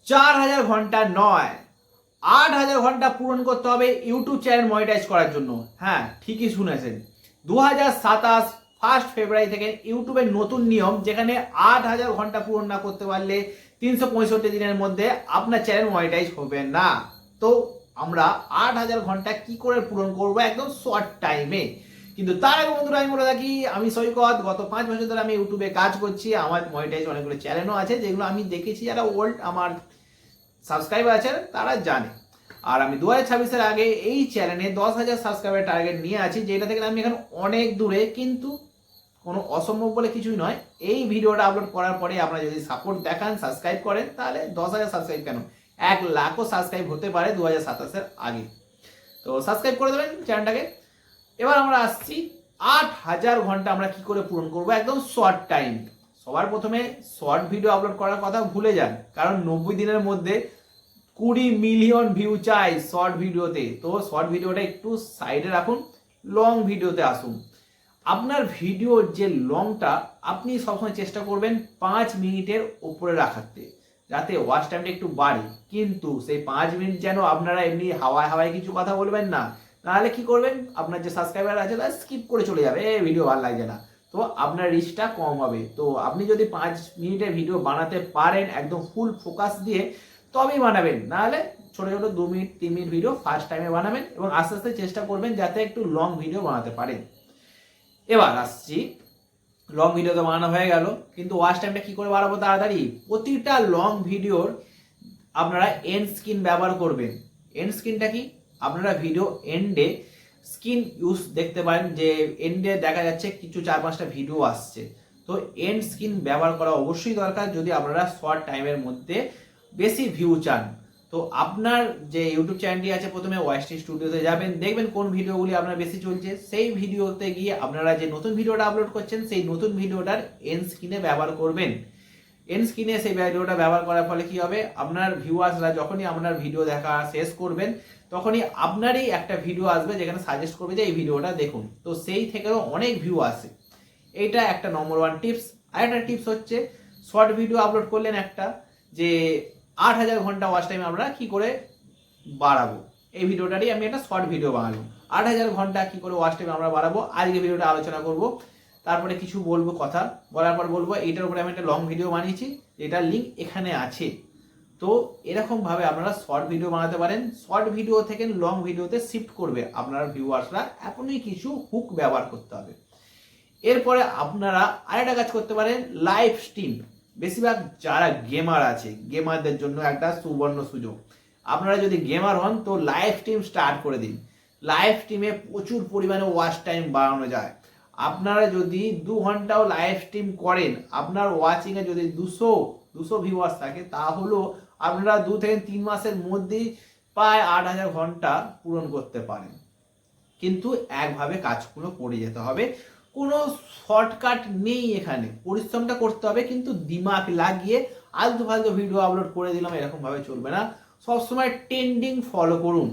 4000 ঘন্টা নয়, 8000 ঘন্টা পূরণ করতে হবে ইউটিউব চ্যানেল মনিটাইজ করার জন্য। হ্যাঁ, ঠিকই শুনেছেন। 2027 ফার্স্ট ফেব্রুয়ারি থেকে ইউটিউবের নতুন নিয়ম, যেখানে 8000 ঘন্টা পূরণ না করতে পারলে 365 দিনের মধ্যে আপনার চ্যানেল মনিটাইজ হবে না। তো আমরা 8000 ঘন্টা কি করে পূরণ করব একদম শর্ট টাইমে। কিন্তু তার আগে বন্ধুরা আমি বলে থাকি, আমি সৈকত, গত 5 বছর ধরে আমি ইউটিউবে কাজ করছি। আমার মনিটাইজ অনেকগুলো চ্যানেলও আছে, যেগুলো আমি দেখেছি, যারা ওল্ড আমার সাবস্ক্রাইবার আছেন তারা জানে। আর আমি 2026-এর আগে এই চ্যানেলে 10,000 সাবস্ক্রাইবার টার্গেট নিয়ে আছি, যেটা থেকে আমি এখন অনেক দূরে। কিন্তু কোনো অসম্ভব বলে কিছুই নয়। এই ভিডিওটা আপলোড করার পরে আপনারা যদি সাপোর্ট দেখান, সাবস্ক্রাইব করেন, তাহলে 10,000 সাবস্ক্রাইব কেন, 1,00,000ও সাবস্ক্রাইব হতে পারে 2027-এর আগে। তো সাবস্ক্রাইব করে দেবেন চ্যানেলটাকে। এবার আমরা আসছি 8,000 ঘন্টা আমরা কি করে পূরণ করব একদম শর্ট টাইম। সবার প্রথমে শর্ট ভিডিও আপলোড করার কথা ভুলে যান, কারণ 90 দিনের মধ্যে 20 মিলিয়ন ভিউ চাই শর্ট ভিডিওতে। তো শর্ট ভিডিওটা একটু সাইডে রাখুন, লং ভিডিওতে আসুন। আপনার ভিডিওর যে লংটা আপনি সবসময় চেষ্টা করবেন 5 মিনিটের উপরে রাখাতে, যাতে ওয়াচ টাইমটা একটু বাড়ে। কিন্তু সেই 5 মিনিট যেন আপনারা এমনি হাওয়ায় হাওয়ায় কিছু কথা বলবেন না, নাহলে কি করবেন, আপনার যে সাবস্ক্রাইবার আছে তারা স্কিপ করে চলে যাবে, ভিডিও ভালো লাগছে না। তো আপনার রিচটা কম হবে। তো আপনি যদি 5 মিনিটের ভিডিও বানাতে পারেন একদম ফুল ফোকাস দিয়ে, তবেই বানাবেন। নাহলে ছোটো ছোটো 2 মিনিট 3 মিনিট ভিডিও ফার্স্ট টাইমে বানাবেন, এবং আস্তে আস্তে চেষ্টা করবেন যাতে একটু লং ভিডিও বানাতে পারেন। এবার আসছি, লং ভিডিও তো বানানো হয়ে গেল, কিন্তু ওয়াচ টাইমটা কি করে বাড়াবো তাড়াতাড়ি। প্রতিটা লং ভিডিওর আপনারা এন্ড স্ক্রিন ব্যবহার করবেন। এন্ড স্ক্রিনটা কি, আপনারা ভিডিও এন্ডে স্ক্রিন ইউজ দেখতে পারেন, যে এন্ডে দেখা যাচ্ছে কিছু 4-5টা ভিডিও আসছে। তো এন্ড স্ক্রিন ব্যবহার করা অবশ্যই দরকার যদি আপনারা শর্ট টাইমের মধ্যে বেশি ভিউ চান। তো আপনার যে ইউটিউব চ্যানেলটি আছে, প্রথমে ওয়াইটি স্টুডিওতে যাবেন, দেখবেন কোন ভিডিওগুলি আপনার বেশি চলছে। সেই ভিডিওতে গিয়ে আপনারা যে নতুন ভিডিওটা আপলোড করছেন, সেই নতুন ভিডিওটার এন্ড স্ক্রিনে ব্যবহার করবেন। এন্ড স্ক্রিনে সেই ভিডিওটা ব্যবহার করার ফলে কি হবে, আপনার ভিউয়ার্সরা যখনই আপনার ভিডিও দেখা শেষ করবেন, তখনই আপনারই একটা ভিডিও আসবে যেখানে সাজেস্ট করবে যে এই ভিডিওটা দেখুন। তো সেই থেকেও অনেক ভিউ আসে। এইটা একটা নম্বর 1 টিপস। আরেকটা টিপস হচ্ছে, শর্ট ভিডিও আপলোড করলেন একটা, যে 8,000 ঘন্টা ওয়াচ টাইম আমরা কি করে বাড়াবো। এই ভিডিওটারই আমি একটা শর্ট ভিডিও বানালাম, 8,000 ঘন্টা কি করে ওয়াচ টাইম আমরা বাড়াবো। আজকে ভিডিওটা আলোচনা করব, তারপরে কিছু বলবো, কথা বলার পর বলবো এইটার উপরে আমি একটা লং ভিডিও বানিয়েছি, যেটার লিঙ্ক এখানে আছে। তো এরকমভাবে আপনারা শর্ট ভিডিও বানাতে পারেন। শর্ট ভিডিও থেকে লং ভিডিওতে শিফট করবে আপনার ভিউয়ার্সরা, এখনই কিছু হুক ব্যবহার করতে হবে। এরপরে আপনারা আরেকটা কাজ করতে পারেন, লাইভ স্ট্রিম। বেশিরভাগ যারা গেমার আছে, গেমারদের জন্য একটা সুবর্ণ সুযোগ। আপনারা যদি গেমার হন তো লাইভ স্ট্রিম স্টার্ট করে দিন। লাইভ স্ট্রিমে প্রচুর পরিমাণে ওয়াচ টাইম বাড়ানো যায়। আপনারা যদি 2 ঘন্টাও লাইভ স্ট্রিম করেন, আপনার ওয়াচিংয়ে যদি 200 ভিউয়ার্স থাকে, তাহলেও আপনারা 2 থেকে 3 মাসের মধ্যেই প্রায় 8,000 ঘন্টা পূরণ করতে পারেন। কিন্তু একভাবে কাজগুলো করে যেতে হবে, কোনো শর্টকাট নেই এখানে। পরিশ্রমটা করতে হবে, কিন্তু দিমাগ লাগিয়ে আলতু ফালতু ভিডিও আপলোড করে দিলাম এরকমভাবে চলবে না। সবসময় ট্রেন্ডিং ফলো করুন।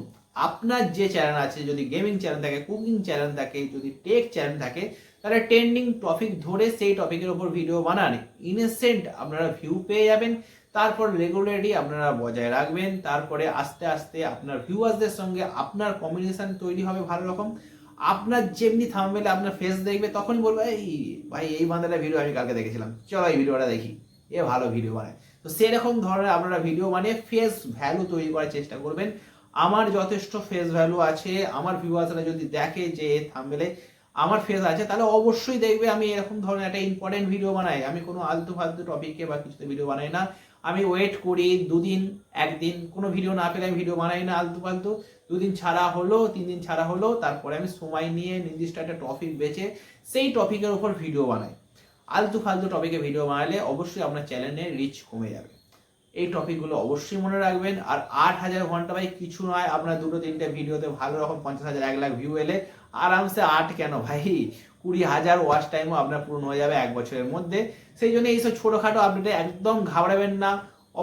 আপনার যে চ্যানেল আছে, যদি গেমিং চ্যানেল থাকে, কুকিং চ্যানেল থাকে, যদি টেক চ্যানেল থাকে, তাহলে ট্রেন্ডিং টপিক ধরে সেই টপিকের ওপর ভিডিও বানান। ইনস্ট্যান্ট আপনারা ভিউ পেয়ে যাবেন। তারপর রেগুলারলি আপনারা বজায় রাখবেন। তারপরে আস্তে আস্তে আপনার ভিউয়ার্সদের সঙ্গে আপনার কমিউনিকেশন তৈরি হবে ভালো রকম। আপনার যেমনি থাম্বনেলে আপনার ফেস দেখবে, তখনই বলবে এই ভাই, এই বান্দাটা ভিডিও আমি কালকে দেখেছিলাম, চলো এই ভিডিওটা দেখি, এ ভালো ভিডিও বানায়। তো সেরকম ধরনের আপনারা ভিডিও বানিয়ে ফেস ভ্যালু তৈরি করার চেষ্টা করবেন। আমার যথেষ্ট ফেস ভ্যালু আছে, আমার ভিউয়ার্সরা যদি দেখে যে থাম্বনেলে আমার ফেস আছে, তাহলে অবশ্যই দেখবে আমি এরকম ধরনের একটা ইম্পর্টেন্ট ভিডিও বানাই। আমি কোনো আলতু ফালতু টপিকে বা কিছুতে ভিডিও বানাই না। আমি ওয়েট করি 2 দিন, 1 দিন কোনো ভিডিও না পেলে আমি ভিডিও বানাই না আলতু ফালতু। 2 দিন ছাড়া হলো, 3 দিন ছাড়া হলো, তারপরে আমি সময় নিয়ে নির্দিষ্ট একটা টপিক বেছে সেই টপিকের উপর ভিডিও বানাই। আলতু ফালতু টপিকে ভিডিও বানালে অবশ্যই আপনার চ্যানেলের রিচ কমে যাবে। এই টপিকগুলো অবশ্যই মনে রাখবেন। আর 8,000 ঘন্টা ভাই কিছু নয়, আপনার 2-3টে ভিডিওতে ভালো রকম 50,000 1 লাখ ভিউ এলে আরামসে 8 কেন ভাই, 20,000 ওয়াচ টাইমও আপনার পূর্ণ হয়ে যাবে 1 বছরের মধ্যে। সেই জন্য এইসব ছোটোখাটো আপডেটে একদম ঘাবড়াবেন না।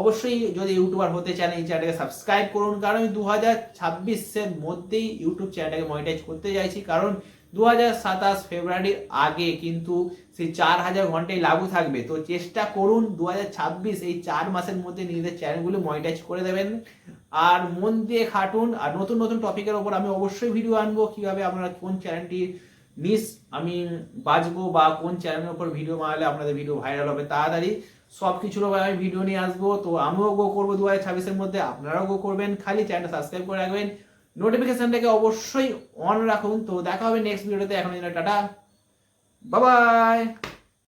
অবশ্যই যদি ইউটিউবার হতে চান, এই চ্যানেলটাকে সাবস্ক্রাইব করুন, কারণ আমি 2026-এর মধ্যেই ইউটিউব চ্যানেলটাকে মনিটাইজ করতে চাইছি। কারণ 2027 ফেব্রুয়ারির আগে কিন্তু সেই 4000 ঘন্টায় লাগু থাকবে। তো চেষ্টা করুন 2026 এই 4 মাসের মধ্যে নিজেদের চ্যানেলগুলো মনিটাইজ করে দেবেন। আর মন দিয়ে খাটুন। আর নতুন নতুন টপিকের ওপর আমি অবশ্যই ভিডিও আনবো, কিভাবে আপনারা কোন চ্যানেলটি আমি বাঁচবো বা কোন চ্যানেলের উপর ভিডিও বানালে আপনাদের ভিডিও ভাইরাল হবে তাড়াতাড়ি, সব কিছুর উপর আমি ভিডিও নিয়ে আসবো। তো আমিও গো করবো 2026-এর মধ্যে, আপনারাও গো করবেন। খালি চ্যানেলটা সাবস্ক্রাইব করে রাখবেন, নোটিফিকেশনটাকে অবশ্যই অন রাখুন। তো দেখা হবে নেক্সট ভিডিওতে। এখন টাটা, বাই বাই।